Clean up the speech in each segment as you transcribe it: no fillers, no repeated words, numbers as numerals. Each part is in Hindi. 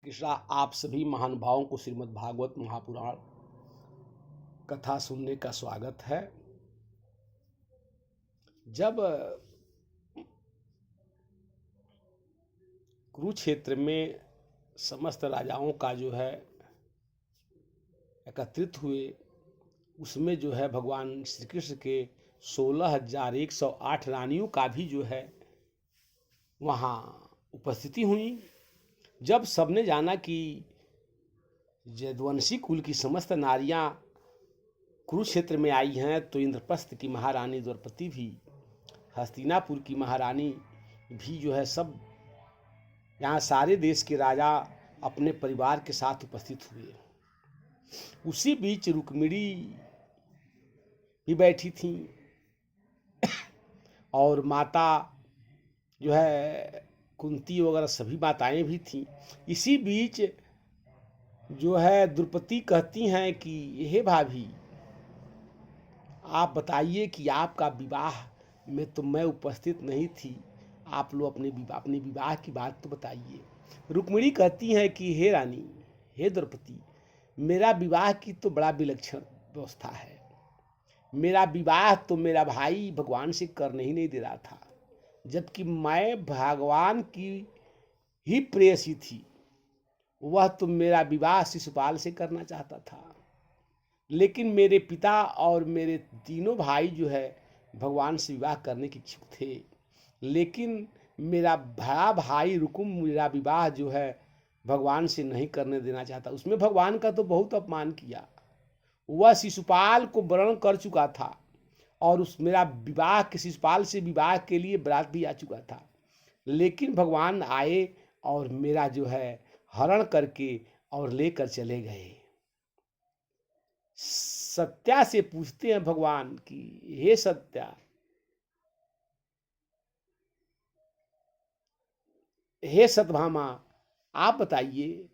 कृष्णा आप सभी महानुभावों को श्रीमद् भागवत महापुराण कथा सुनने का स्वागत है। जब कुरुक्षेत्र में समस्त राजाओं का जो है एकत्रित हुए, उसमें जो है भगवान श्री कृष्ण के 16,108 रानियों का भी जो है वहाँ उपस्थिति हुई। जब सबने जाना कि यदुवंशी कुल की समस्त नारियां कुरुक्षेत्र में आई हैं, तो इंद्रप्रस्थ की महारानी द्रौपदी भी, हस्तिनापुर की महारानी भी जो है, सब यहाँ सारे देश के राजा अपने परिवार के साथ उपस्थित हुए। उसी बीच रुक्मिणी भी बैठी थी और माता जो है कुंती वगैरह सभी माताएं भी थीं। इसी बीच जो है द्रौपदी कहती हैं कि हे भाभी, आप बताइए कि आपका विवाह में तो मैं उपस्थित नहीं थी, आप लोग अपने विवाह की बात तो बताइए। रुक्मिणी कहती हैं कि हे रानी, हे द्रौपदी, मेरा विवाह की तो बड़ा विलक्षण व्यवस्था है। मेरा विवाह तो मेरा भाई भगवान से करने ही नहीं दे रहा था, जबकि मैं भगवान की ही प्रेयसी थी। वह तो मेरा विवाह शिशुपाल से करना चाहता था, लेकिन मेरे पिता और मेरे तीनों भाई जो है भगवान से विवाह करने के इच्छुक थे, लेकिन मेरा बड़ा भाई रुकुम मेरा विवाह जो है भगवान से नहीं करने देना चाहता। उसमें भगवान का तो बहुत अपमान किया। वह शिशुपाल को वरण कर चुका था और उस मेरा विवाह के शिशुपाल से विवाह के लिए बरात भी आ चुका था, लेकिन भगवान आए और मेरा जो है हरण करके और लेकर चले गए। सत्या से पूछते हैं भगवान कि हे सत्या, हे सत्यभामा, आप बताइए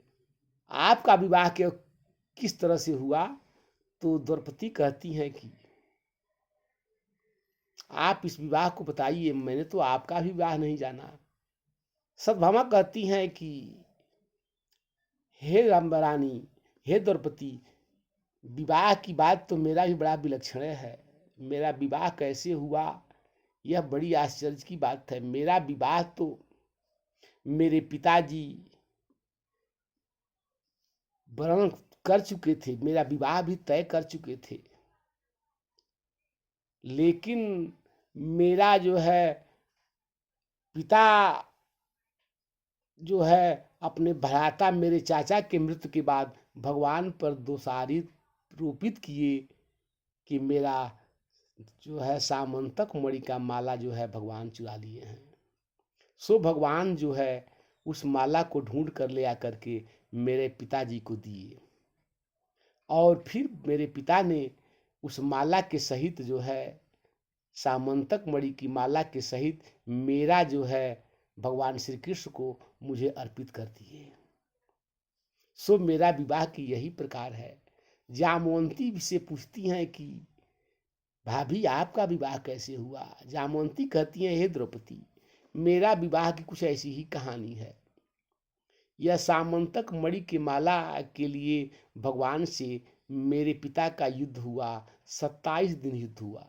आपका विवाह के किस तरह से हुआ। तो द्रौपदी कहती हैं कि आप इस विवाह को बताइए, मैंने तो आपका भी विवाह नहीं जाना। सत्यभामा कहती हैं कि हे रामरानी, हे द्रौपदी, विवाह की बात तो मेरा भी बड़ा विलक्षण है। मेरा विवाह कैसे हुआ, यह बड़ी आश्चर्य की बात है। मेरा विवाह तो मेरे पिताजी वर्ण कर चुके थे, मेरा विवाह भी तय कर चुके थे, लेकिन मेरा जो है पिता जो है अपने भ्राता मेरे चाचा के मृत्यु के बाद भगवान पर दोषारोपित किए कि मेरा जो है सामंतक मणि का माला जो है भगवान चुरा लिए हैं। सो भगवान जो है उस माला को ढूंढ कर ले आकर के मेरे पिताजी को दिए, और फिर मेरे पिता ने उस माला के सहित जो है सामंतक मणि की माला के सहित मेरा जो है भगवान श्री कृष्ण को मुझे अर्पित कर दिए। सो मेरा विवाह की यही प्रकार है। जामवंती से पूछती हैं कि भाभी आपका विवाह कैसे हुआ। जामवंती कहती हैं, हे द्रौपदी, मेरा विवाह की कुछ ऐसी ही कहानी है। यह सामंतक मणि की माला के लिए भगवान से मेरे पिता का युद्ध हुआ, 27 दिन युद्ध हुआ,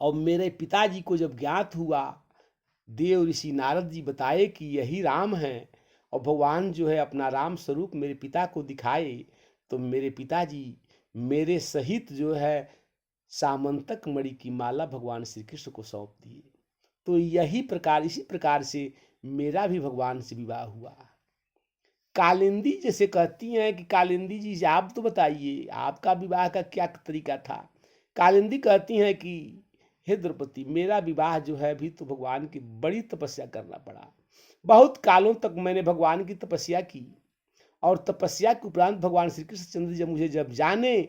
और मेरे पिताजी को जब ज्ञात हुआ, देव ऋषि नारद जी बताए कि यही राम है, और भगवान जो है अपना राम स्वरूप मेरे पिता को दिखाए, तो मेरे पिताजी मेरे सहित जो है सामंतक मणि की माला भगवान श्री कृष्ण को सौंप दिए। तो इसी प्रकार से मेरा भी भगवान से विवाह हुआ। कालिंदी जैसे कहती हैं कि कालिंदी जी आप तो बताइए आपका विवाह का क्या तरीका था। कालिंदी कहती हैं कि हे द्रौपदी, मेरा विवाह जो है भी तो भगवान की बड़ी तपस्या करना पड़ा। बहुत कालों तक मैंने भगवान की तपस्या की, और तपस्या के उपरांत भगवान श्री कृष्णचंद्र जब जाने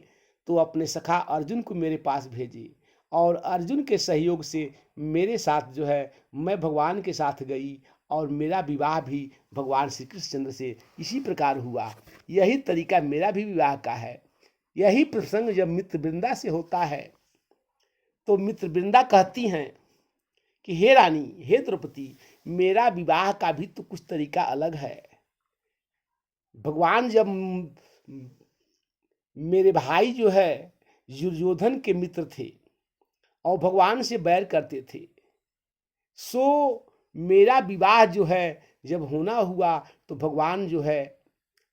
तो अपने सखा अर्जुन को मेरे पास भेजे, और अर्जुन के सहयोग से मेरे साथ जो है मैं भगवान के साथ गई, और मेरा विवाह भी भगवान श्री कृष्णचंद्र से इसी प्रकार हुआ। यही तरीका मेरा भी विवाह का है। यही प्रसंग जब मित्र वृंदा से होता है तो मित्र वृंदा कहती हैं कि हे रानी, हे द्रौपदी, मेरा विवाह का भी तो कुछ तरीका अलग है। भगवान जब मेरे भाई जो है दुर्योधन के मित्र थे और भगवान से बैर करते थे, सो मेरा विवाह जो है जब होना हुआ तो भगवान जो है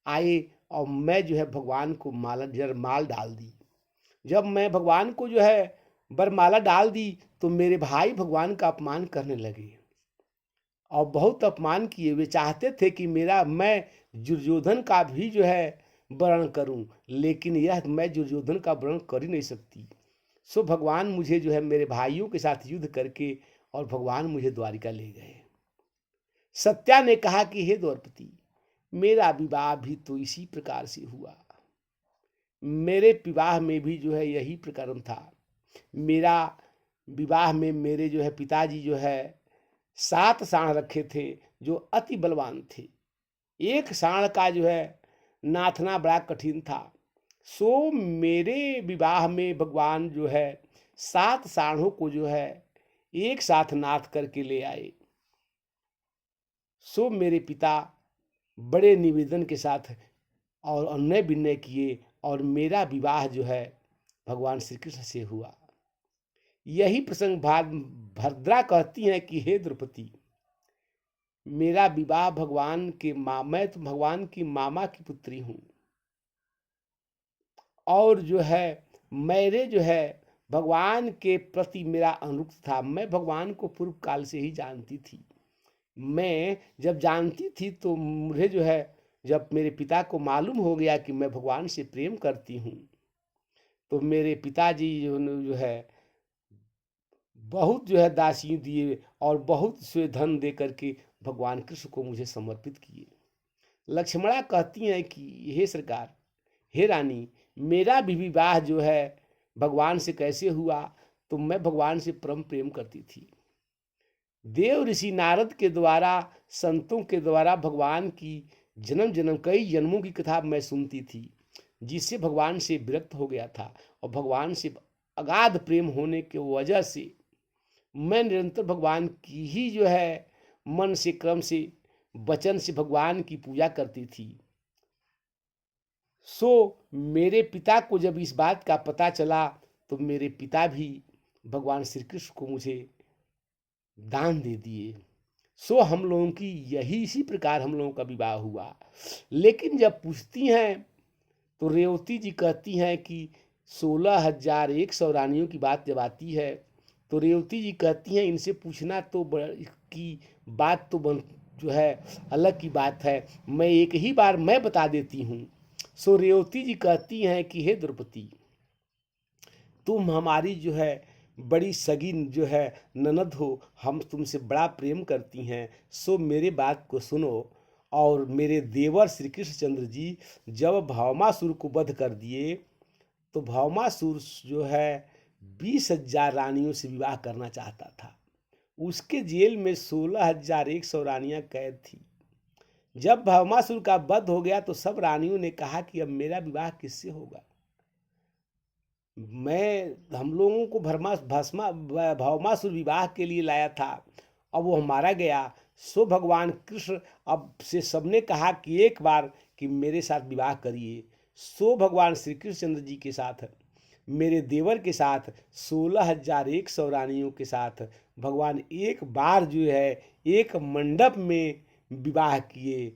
आए और मैं जो है भगवान को माल डाल दी। जब मैं भगवान को जो है वरमाला डाल दी तो मेरे भाई भगवान का अपमान करने लगे और बहुत अपमान किए। वे चाहते थे कि मैं दुर्योधन का भी जो है वर्ण करूं, लेकिन यह मैं दुर्योधन का वर्ण कर ही नहीं सकती। सो भगवान मुझे जो है मेरे भाइयों के साथ युद्ध करके और भगवान मुझे द्वारिका ले गए। सत्या ने कहा कि हे द्रौपदी, मेरा विवाह भी तो इसी प्रकार से हुआ। मेरे विवाह में भी जो है यही प्रकरण था। मेरा विवाह में मेरे जो है पिताजी जो है 7 साण रखे थे जो अति बलवान थे। एक साण का जो है नाथना बड़ा कठिन था। सो मेरे विवाह में भगवान जो है 7 साणों को जो है एक साथ नाथ करके ले आए। सो मेरे पिता बड़े निवेदन के साथ और अन्य विनय किए और मेरा विवाह जो है भगवान श्री कृष्ण से हुआ। यही प्रसंग भद्रा कहती हैं कि हे द्रौपदी, मेरा विवाह मैं तो भगवान की मामा की पुत्री हूँ और जो है मेरे जो है भगवान के प्रति मेरा अनुरक्त था। मैं भगवान को पूर्व काल से ही जानती थी। मैं जब जानती थी तो मुझे जो है जब मेरे पिता को मालूम हो गया कि मैं भगवान से प्रेम करती हूँ तो मेरे पिताजी जो है बहुत जो है दासी दिए और बहुत से धन दे करके भगवान कृष्ण को मुझे समर्पित किए। लक्ष्मणा कहती हैं कि हे सरकार, हे रानी, मेरा भी विवाह जो है भगवान से कैसे हुआ, तो मैं भगवान से परम प्रेम करती थी। देव ऋषि नारद के द्वारा, संतों के द्वारा भगवान की जन्म कई जन्मों की कथा मैं सुनती थी, जिससे भगवान से विरक्त हो गया था और भगवान से अगाध प्रेम होने की वजह से मैं निरंतर भगवान की ही जो है मन से, क्रम से, वचन से भगवान की पूजा करती थी। सो मेरे पिता को जब इस बात का पता चला तो मेरे पिता भी भगवान श्री कृष्ण को मुझे दान दे दिए। सो हम लोगों की इसी प्रकार हम लोगों का विवाह हुआ। लेकिन जब पूछती हैं तो रेवती जी कहती हैं कि 16,100 रानियों की बात जब आती है तो रेवती जी कहती हैं इनसे पूछना तो की बात तो जो है अलग की बात है, मैं एक ही बार मैं बता देती हूँ। सो रेवती जी कहती हैं कि हे द्रौपदी, तुम हमारी जो है बड़ी सगी जो है ननद हो, हम तुमसे बड़ा प्रेम करती हैं। सो मेरे बात को सुनो। और मेरे देवर श्री कृष्णचंद्र जी जब भौमासुर को वध कर दिए तो भौमासुर जो है 20,000 रानियों से विवाह करना चाहता था। उसके जेल में 16,100 रानियां कैद थी। जब भौमासुर का वध हो गया तो सब रानियों ने कहा कि अब मेरा विवाह किससे होगा। हम लोगों को भौमासुर विवाह के लिए लाया था, अब वो हमारा गया। सो भगवान कृष्ण अब से सबने कहा कि एक बार कि मेरे साथ विवाह करिए। सो भगवान श्री कृष्णचंद्र जी के साथ, मेरे देवर के साथ, 16,100 रानियों के साथ भगवान एक बार जो है एक मंडप में विवाह किए।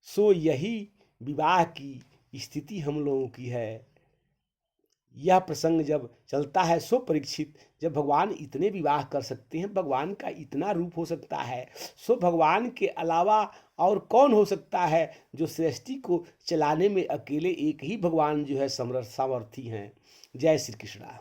सो यही विवाह की स्थिति हम लोगों की है। यह प्रसंग जब चलता है सो परीक्षित, जब भगवान इतने विवाह कर सकते हैं, भगवान का इतना रूप हो सकता है, सो भगवान के अलावा और कौन हो सकता है जो सृष्टि को चलाने में अकेले एक ही भगवान जो है सामर्थी हैं। जय श्री कृष्णा।